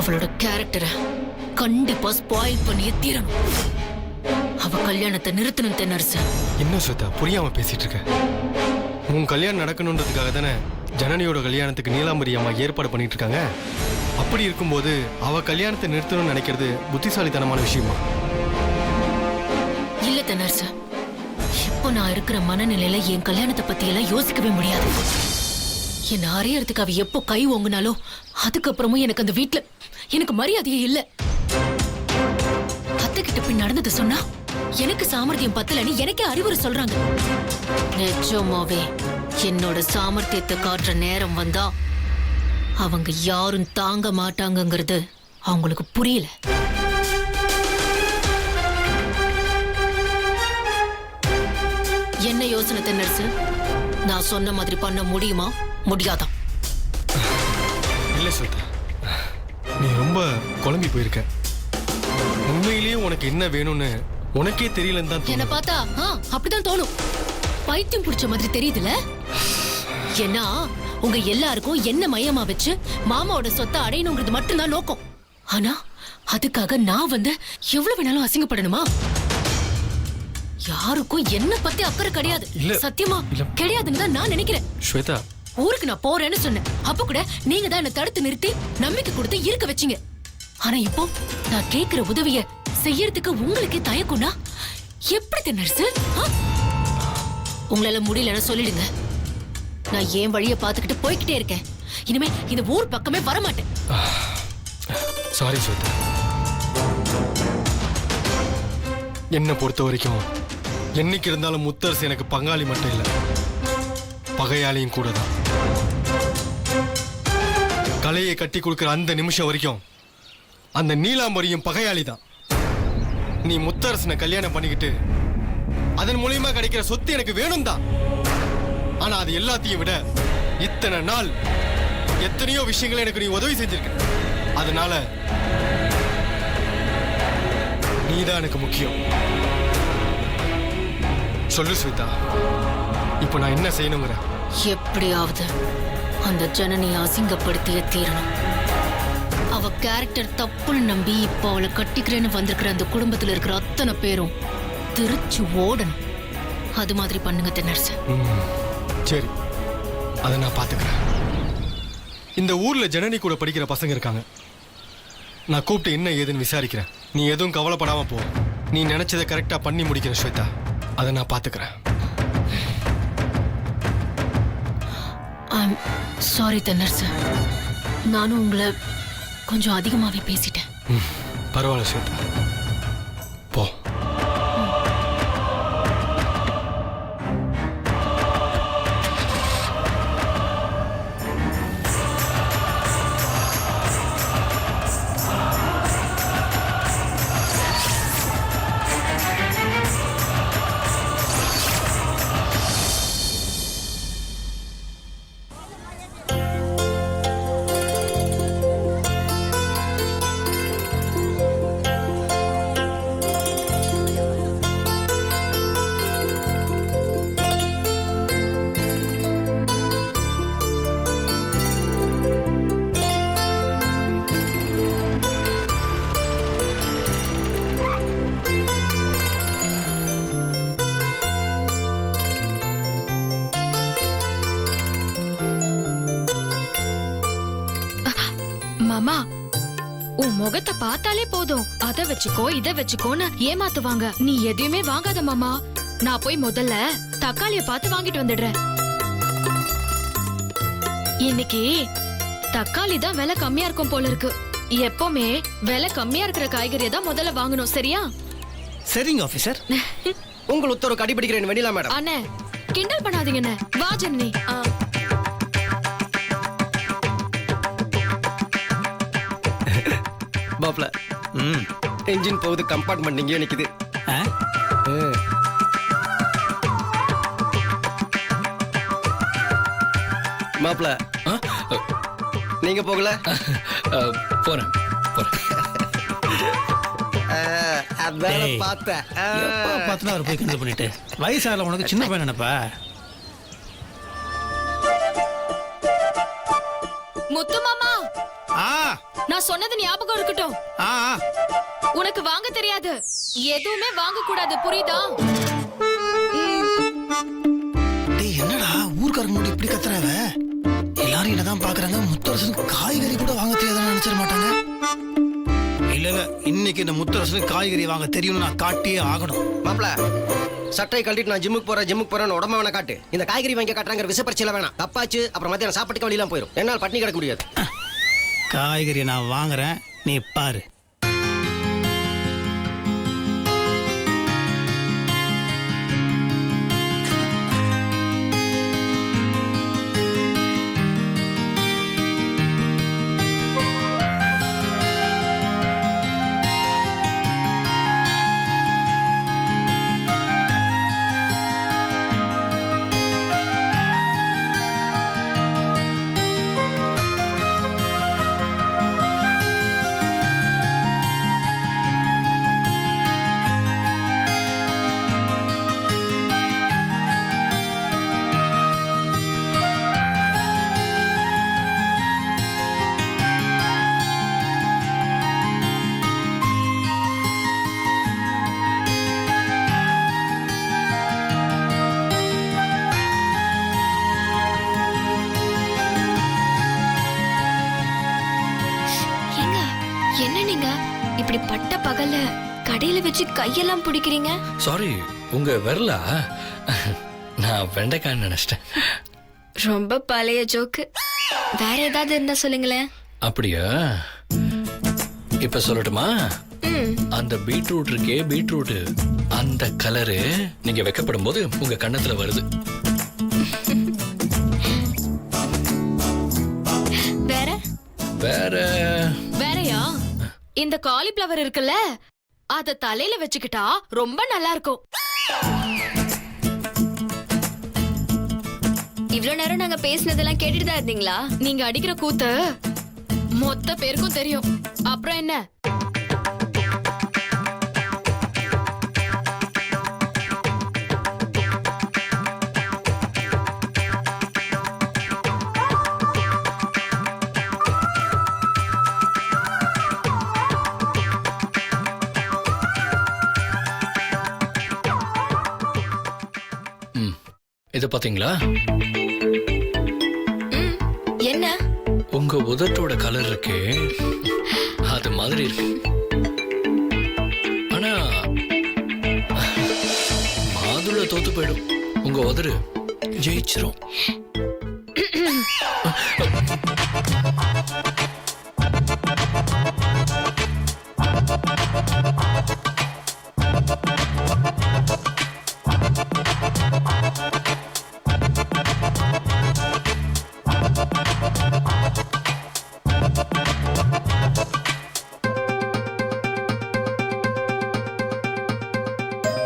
அவளோட கேரக்டரை கண்டிப்பா ஸ்பாயில் பண்ணியே தீரணும். அவ கல்யாணத்தை நிறுத்தணும் தென்னரசு. என்ன ஸ்வேதா புரியாம பேசிட்டு இருக்க? உன் கல்யாணம் நடக்கணுன்றதுக்காக தானே ஜனனியோட கல்யாணத்துக்கு நீலாம்பரி அம்மா ஏற்பாடு பண்ணிட்டு இருக்காங்க. அப்படி இருக்கும்போது அவ கல்யாணத்தை நிறுத்தணும்னு நினைக்கிறது புத்திசாலித்தனமான விஷயமா? இல்ல தென்னரசு, இப்போ நான் இருக்கிற மனநிலையில என் கல்யாணத்தை பத்தி எல்லாம் யோசிக்கவே முடியாது. என்ன அறையறதுக்கு அவ எப்போ கை ஓங்குனாலோ அதுக்கப்புறமும் எனக்கு அந்த வீட்டுல எனக்கு மரியாதையே இல்ல. அத்தை கிட்ட போய் நடந்தது சொன்னா எனக்கு சாமர்த்தியம் பத்தலன்னு எனக்கே அறிவுரை சொல்றாங்க. நிஜமாவே என்னோட சாமர்த்தியத்தை காட்டுற நேரம் வந்தா அவங்க யாரும் தாங்க மாட்டாங்கங்கிறது அவங்களுக்கு புரியல. என்ன யோசனை தென்னரசு? நான் சொன்ன மாதிரி பண்ண முடியுமா முடியாதா? இல்ல ஸ்வேதா, நீ ரொம்ப குழம்பி போயிருக்க. உண்மையிலேயே உனக்கு என்ன வேணும்னு உனக்கே தெரியலன்னு தான் என்ன பார்த்தா அப்படிதான் தோணும். பைத்தியம் பிடிச்ச மாதிரி தெரியுதுல. ஏன்னா உங்க எல்லாருக்கும் என்ன மையமா வச்சு மாமாவோட சொத்தை அடையணுங்கிறது மட்டும்தான் நோக்கம். ஆனா அதுக்காக நான் எவ்வளவு வேணாலும் அசிங்கப்படணுமா? யாருக்கும் என்ன பத்தி அக்கறை கிடையாது. சத்தியமா கிடையாதுன்னு தான் நான் நினைக்கிறேன். ஸ்வேதா, ஊருக்கு நான் போறேன்னு சொன்னேன். அப்ப கூட நீங்க தான் என்ன தடுத்து நிறுத்தி நம்பிக்கை கொடுத்து இருக்க வச்சீங்க. ஆனா இப்போ நான் கேக்குற உதவிய செய்யறதுக்கு உங்களுக்கு தயக்கும்னா எப்படி தென்னரசு? உங்களால முடியலன்னு சொல்லிடுங்க. நான் ஏன் வழிய பாத்துக்கிட்டு போய்கிட்டே இருக்கேன். இனிமே இந்த ஊர் பக்கமே வரமாட்டேன். சாரி ஸ்வேதா. என்ன பொறுத்த வரைக்கும் என்னைக்கு இருந்தாலும் முத்தரசு எனக்கு பங்காளி மட்டும் இல்ல, பகையாளியும் கூட தான். கலையை கட்டி கொடுக்கிற அந்த நிமிஷம் வரைக்கும் அந்த நீலாம்பரியும் பகையாளி தான். நீ முத்தரசனை கல்யாணம் பண்ணிக்கிட்டு அதன் மூலியமா கிடைக்கிற சொத்து எனக்கு வேணும் தான். ஆனா அது எல்லாத்தையும் விட இத்தனை நாள் எத்தனையோ விஷயங்களை எனக்கு நீ உதவி செஞ்சிருக்க. அதனால நீதான் எனக்கு முக்கியம். சொல்லு ஸ்வேதா, இப்ப நான் என்ன செய்யணுங்கிற? எப்படியாவது அந்த ஜனனியை அசிங்கப்படுத்தியே தீரணும். அவ கேரக்டர் தப்புன்னு நம்பி இப்போ அவளை கட்டிக்கிறேன்னு வந்திருக்கிற அந்த குடும்பத்துல இருக்கிற அத்தனை பேரும் திருச்சி ஓடணும். அது மாதிரி பண்ணுங்க தென்னரசு. சரி, அதை நான் பாத்துக்கிறேன். இந்த ஊர்ல ஜனனி கூட படிக்கிற பசங்க இருக்காங்க. நான் கூப்பிட்டு என்ன ஏதுன்னு விசாரிக்கிறேன். நீ எதுவும் கவலைப்படாம போ. நீ நினைச்சதை கரெக்டா பண்ணி முடிக்கிற ஸ்வேதா. அதை நான் பாத்துக்கிறேன். சாரி தென்னரசு, நானும் உங்களை கொஞ்சம் அதிகமாவே பேசிட்டேன். பரவாயில்ல ஸ்வேதா, போ. மாமா, உன் முகத்தை பார்த்தாலே போதும் அத வச்சுக்கோ இத வச்சுக்கோன்னு ஏமாத்துவாங்க. நீ எதையுமே வாங்காத மாமா. நான் போய் முதல்ல தக்காளிய பார்த்து வாங்கிட்டு வந்துடுறேன். இன்னைக்கு தக்காளி தான் விலை கம்மியா இருக்கும் போல இருக்கு. எப்பவுமே விலை கம்மியா இருக்கிற காய்கறியை தான் முதல்ல வாங்கணும். சரியா? சரிங்க ஆபீசர். உங்கள் உத்தரவு கடைபிடிக்கிறேன் வெண்ணிலா மேடம். அண்ணே கிண்டல் பண்ணாதீங்கண்ணே. வா ஜெனி. பாப்ல என்ஜின் போகுது, கம்பார்ட்மெண்ட் இங்கே நிக்குது. மாப்ள நீங்க போகல? போறேன். அதான் பார்த்தேன். 16 போய் கிண்டல் பண்ணிட்டு வயசால உனக்கு சின்ன பையன் நினைப்பா? முத்து மாமா, நான் நான் சொன்னது ஞாபகம் இருக்கட்டும். ஆ ஆ. உனக்கு வாங்க தெரியாது, எதுவுமே வாங்க கூடாது, புரியுதா? டேய் என்னடா ஊர்க்காரங்க முன்னாடி இப்படி கத்துறாவ? எல்லாரும் என்னதான் பாக்குறாங்க, முத்தரசனுக்கு காய்கறி கூட வாங்க தெரியாதுன்னு நினைச்சிட மாட்டாங்க. இல்ல இல்ல, இன்னைக்கு இந்த முத்தரசனுக்கு காய்கறி வாங்க தெரியும்னு நான் காட்டியே ஆகணும். மாப்பிள சட்டை கழட்டிட்டு நான் ஜிம்முக்கு போறேன் உடம்ப வேணா காட்டு. இந்த காய்கறி வாங்கி காட்டுறாங்க விசப்பரிச்சையில வேணாம். தப்பாச்சு அப்புறம் மத்தியானம் சாப்பாட்டுக்கு வழியெல்லாம் போயிடும். என்னால் பட்டினி கிடக்க முடியாது. காய்கறி நான் வாங்குறேன், நீ பாரு. ஏங்க, என்ன நீங்க இப்படி பட்ட பகல்ல கடையில வச்சு கையெல்லாம் பிடிக்கிறீங்க? சாரி, உங்க விரலா? நான் வெண்டைக்காய் நினைச்சிட்டேன். ரொம்ப பழைய ஜோக்கு. வேற ஏதாவது இருந்தா சொல்லுங்களேன். அப்படியா? இப்ப சொல்லட்டுமா? அந்த பீட்ரூட் இருக்கே, பீட்ரூட் அந்த கலரு நீங்க வைக்கப்படும் போது உங்க கண்ணத்துல வருது. வேற வேற வேறயா? இந்த காலிஃப்ளவர் இருக்குல்ல, அத தலையில வச்சுக்கிட்டா ரொம்ப நல்லா இருக்கும். இவ்வளவு நேரம் நாங்க பேசினதெல்லாம் கேட்டுட்டு தான் இருந்தீங்களா? நீங்க அடிக்கிற கூத்து மொத்த பேருக்கும் தெரியும். அப்புறம் என்ன? இது பாத்தீங்களா? என்ன? உங்க உதட்டோட கலர் இருக்கே, அது மாதிரி இருக்கு. ஆனா மாதுளை தோத்து போயிடும், உங்க உதடு ஜெயிச்சிரும்.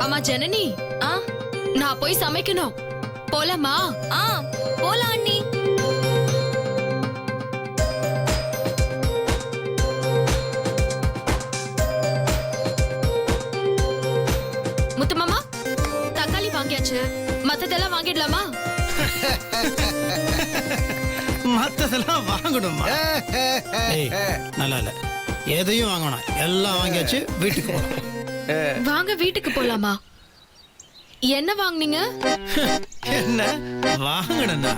அம்மா ஜனனி, நான் போய் சமைக்கணும். போலாமா? போலாம் அண்ணி. முத்துமாமா, தக்காளி வாங்கியாச்சு, மத்ததெல்லாம் வாங்கிடலாமா? மத்ததெல்லாம் வாங்கணுமா? ஏய், நல்லா இல்ல, எதையும் வாங்கணும், எல்லாம் வாங்கியாச்சு, வீட்டுக்கு போகணும். வாங்க வீட்டுக்கு போலாமா? என்ன வாங்குனீங்க? என்ன வாங்கணும்னா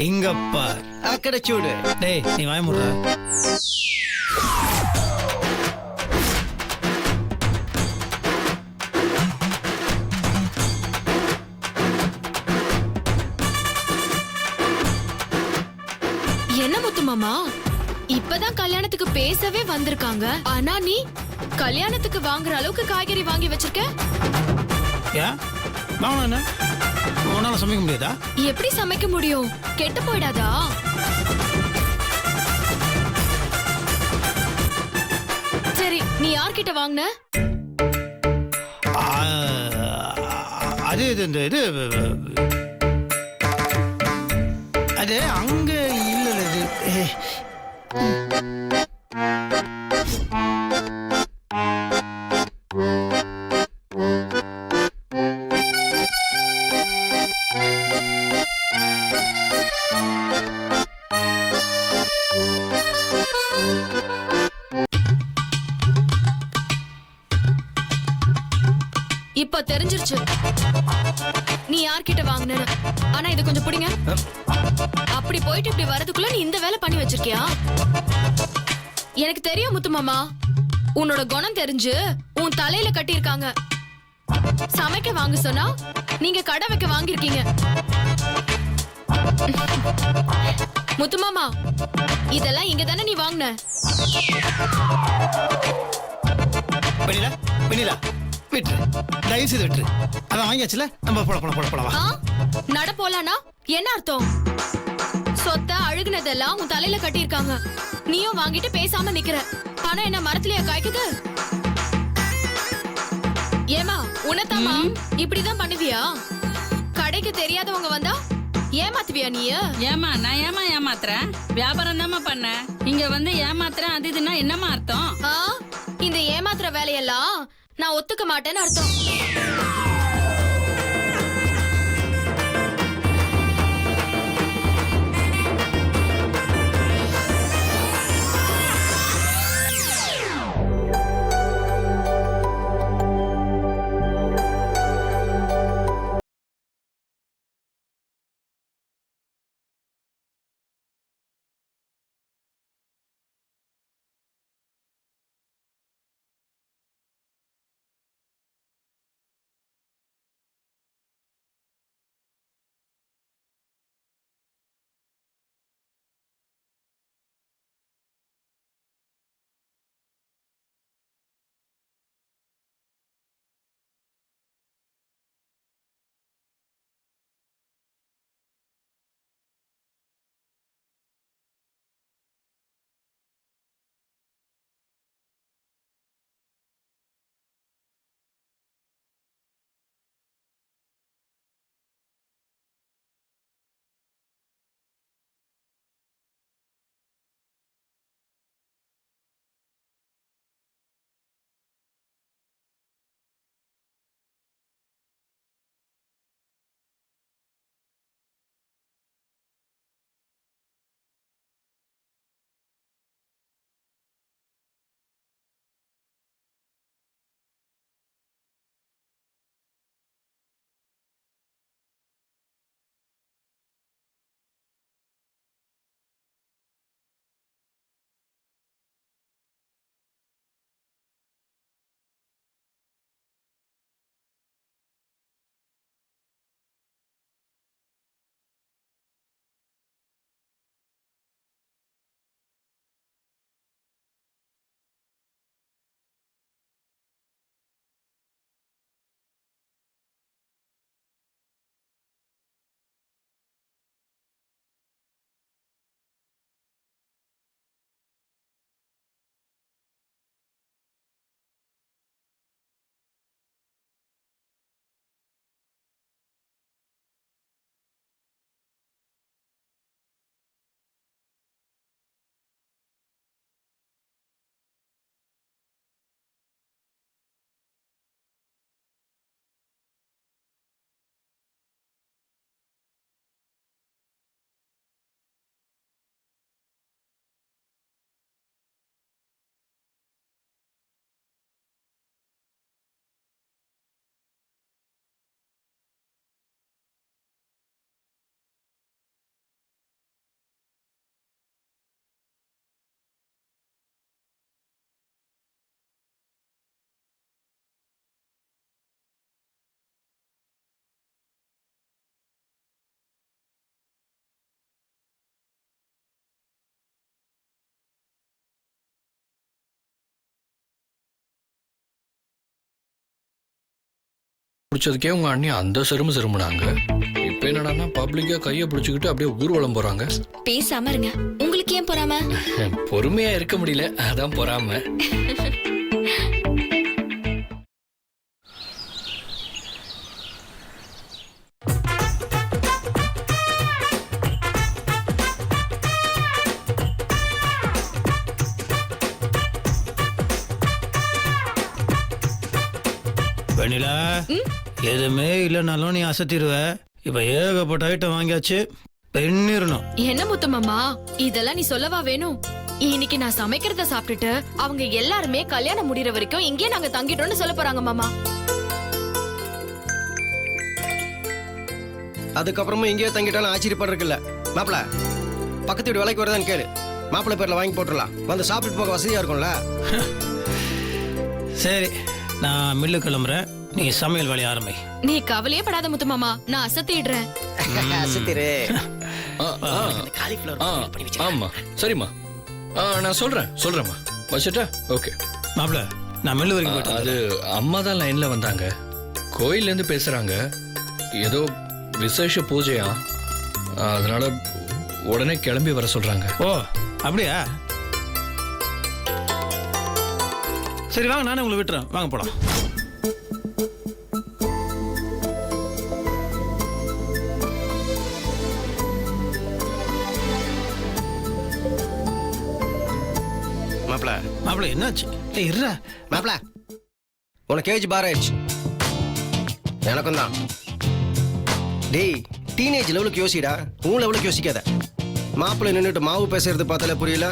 இங்கப்பா அக்கடை சூடு. டேய் நீ வாய முடுற. என்ன முத்துமாமா, இப்பதான் கல்யாணத்துக்கு பேசவே வந்திருக்காங்க, ஆனா நீ கல்யாணத்துக்கு வாங்குற அளவுக்கு காய்கறி வாங்கி வச்சிருக்க. ஏன் வாங்கணும்? என்ன உன்னால சமைக்க முடியாதா? எப்படி சமைக்க முடியும்? கெட்டு போயிடாதா? சரி, நீ யார்கிட்ட வாங்குன? அது இது அது அங்க இல்ல இது. இப்ப தெரிஞ்சிருச்சு நீ யார்கிட்ட வாங்கின. ஆனா இது கொஞ்சம் பிடிங்க. அப்படி போயிட்டு இப்படி வரதுக்குள்ள நீ இந்த வேலை பண்ணி வச்சிருக்கியா? எனக்கு தெரியும் முத்து மாமா, உன்னோட குணம் தெரிஞ்சு உன் தலையில கட்டியிருக்காங்க. சமைக்க வாங்க சொன்னா நீங்க கடை வைக்க வாங்கிருக்கீங்க. முத்து மாமா, இதெல்லாம் இங்க தானே நீ வாங்கின? வெண்ணிலா வெண்ணிலா விட்டுரு, தயவு செய்து விட்டுரு. அதான் வாங்கியாச்சுல, நம்ம போலாம். ஆ? நட போலானா என்ன அர்த்தம்? சொத்த அழுகுனதெல்லாம் உன் தலையில கட்டியிருக்காங்க. நீயும் வாங்கிட்டு பேசாம நிக்கிற. பணம் என்ன மரத்திலேயே காய்க்குது? ஏமா உனத்தாமா இப்படிதான் பண்ணுவியா? கடைக்கு தெரியாதவங்க வந்தா ஏமாத்துவியா நீ? ஏமா நான் ஏமாத்துறேன்? வியாபாரம் தாமா பண்ணேன். இங்க வந்து ஏமாத்துறேன் அது இதுன்னா என்னமா அர்த்தம்? ஆ? இந்த ஏமாத்துற வேலையெல்லாம் நான் ஒத்துக்க மாட்டேன்னு அர்த்தம். பிடிச்சதுக்கே உங்க அண்ணி அந்த சிறுமுனாங்க. இப்ப என்னடான்னா பப்ளிக்கா கையை பிடிச்சுக்கிட்டு அப்படியே ஊர்வலம் போறாங்க. பேசாம இருங்க. உங்களுக்கு ஏன் பொறாம? பொறுமையா இருக்க முடியல, அதான் பொறாம. வெண்ணிலா, எதுவுமே இல்லைனாலும் நீ அசத்திடுவ. இப்ப ஏகப்பட்ட ஐட்டம் வாங்கியாச்சு, பெண்ணிரணும். என்ன முத்து மாமா, இதெல்லாம் நீ சொல்லவா வேணும்? இன்னைக்கு நான் சமைக்கிறத சாப்பிட்டுட்டு அவங்க எல்லாருமே கல்யாணம் முடியற வரைக்கும் இங்கே நாங்க தங்கிட்டோம்னு சொல்ல போறாங்க மாமா. அதுக்கப்புறமும் இங்கேயே தங்கிட்டாலும் ஆச்சரியப்படுறதுக்கு இல்ல. மாப்பிள பக்கத்து வீடு விலைக்கு வருதான்னு கேளு. மாப்பிள்ளை பேர்ல வாங்கி போட்டுடலாம். வந்து சாப்பிட்டு போக வசதியா இருக்கும்ல. சரி, நான் மில்லு கிளம்புறேன். நீ சமையல் வேலையை ஆரம்பி. நீ கவலையே படாத முத்து மாமா, நான் அசத்திடுறேன். சித்திரு ஆ, ஆ, ஆ, ஆமா சரிம்மா. நான் சொல்றேம்மா. வச்சுட்டா? ஓகே. மாப்பிள்ள, நான் மில்லு வரைக்கும் போயிட்டு அது அம்மா தான் லைன்ல வந்தாங்க. கோயில்ல இருந்து பேசுறாங்க. ஏதோ விசேஷ பூஜையா, அதனால உடனே கிளம்பி வர சொல்றாங்க. ஓ அப்படியா? சரி வாங்க, நானே உங்களை விட்டுறேன். வாங்க போலாம். மாப்பிள மாப்பிள்ள என்னாச்சு? ஏய் இருடா. மாப்பிள உனக்கு ஏஜ் பார் ஆயிடுச்சு. எனக்கும் தான். டேய், டீனேஜ் லெவலுக்கு யோசிடா. உன் லெவலுக்கு யோசிக்காத. மாப்பிள்ளை நின்றுட்டு மாவு பேசுறது பார்த்தாலே புரியல.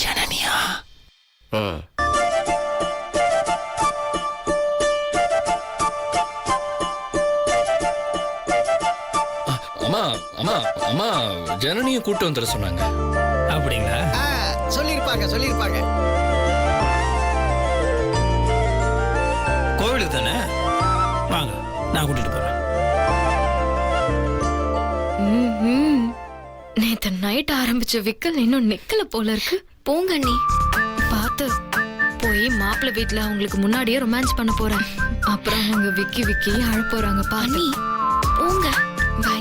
ஜனனியா? அம்மா அம்மா அம்மா ஜனனியை கூட்டு வந்துட சொன்னாங்க. அப்படிங்களா? சொல்லிருப்பாங்க. கோவிலுக்கு தானே? வாங்க, நான் கூட்டிட்டு போறேன். நேத்து நைட் ஆரம்பிச்ச விக்கல் இன்னும் நிக்கல போல இருக்கு. போங்க நீ பார்த்து போய் மாப்பிள்ளை வீட்டுல அவங்களுக்கு முன்னாடியே ரொமான்ஸ் பண்ண போறேன். அப்புறம் அவங்க விக்கி அழ போறாங்க. பாணி போங்க. பை.